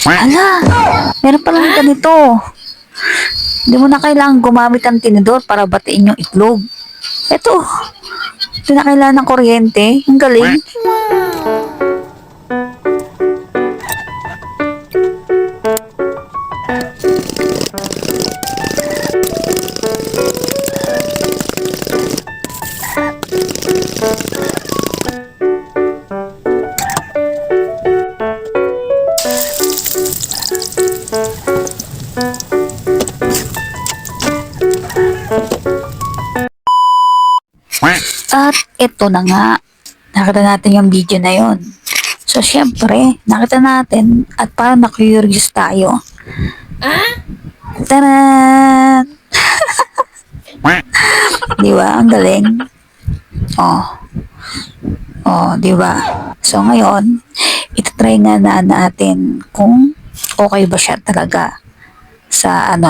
Hala, meron palang ganito. Hindi mo na kailangan gumamit ng tinidor para batiin yung itlog. Eto, hindi na kailangan ng kuryente. Ang galing. At ito na nga, nakita natin yung video na yon. So, syempre, nakita natin at parang na-curious tayo. Taran! Di ba? Ang galing. Oh. Oh, di ba? So, ngayon, itatry nga na natin kung okay ba siya talaga sa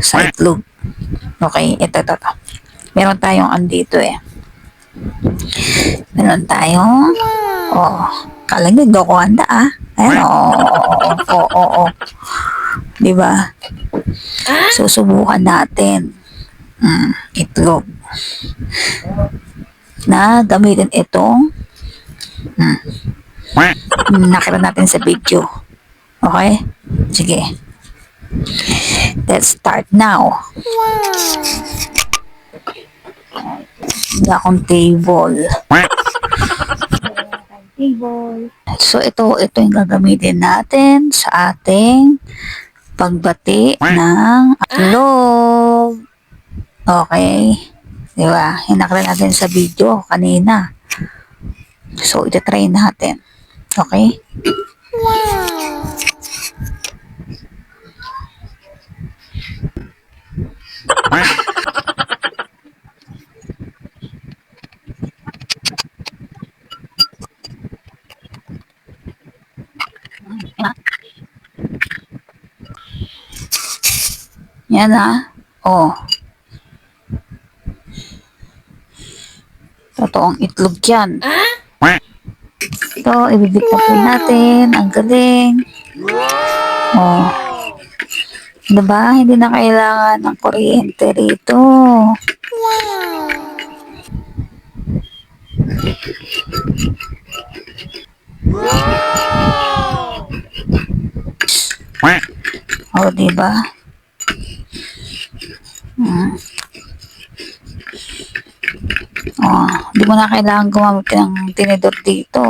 sa itlog. Okay, ito. Meron tayong andito eh. Meron tayong, kala nyo, do ko handa ah. Ayan, diba? Susubukan natin, itlog, na gamitin itong, nakita natin sa video. Okay? Sige. Let's start now. Hindi akong table. So, ito yung gagamitin natin sa ating pagbati ng itlog. Okay. Diba? Hinakla natin sa video kanina. So, ito-try natin. Okay? Yan ha. Totoong itlog yan. Ito, ibibigyan po natin. Ang galing. Diba? Hindi na kailangan ng kuryente rito. Diba? Di mo na kailangan gumamit ng tinidor dito.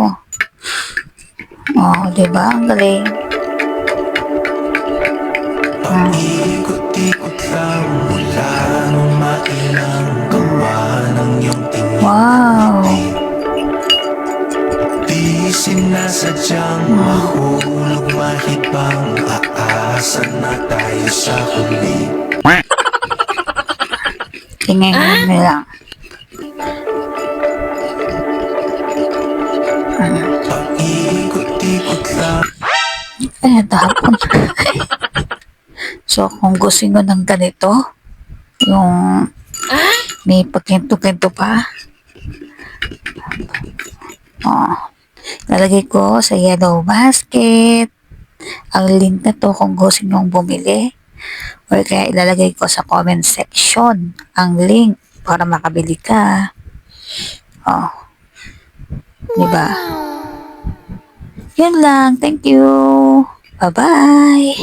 Diba? Ang galing. Ikot-ikot lang mula nung mailang gawa ng iyong tingin. Wow! Di sinasadyang mahulog mahibang, aasa na tayo sa huli. Tingin mo lang. Ikot-ikot lang. Tapon. So, kung gusto nyo ng ganito, yung may pagkinto-kinto pa, lalagay ko sa yellow basket. Ang link na to kung gusto nyo bumili, or kaya ilalagay ko sa comment section ang link para makabili ka. Diba? Yun lang. Thank you. Bye-bye.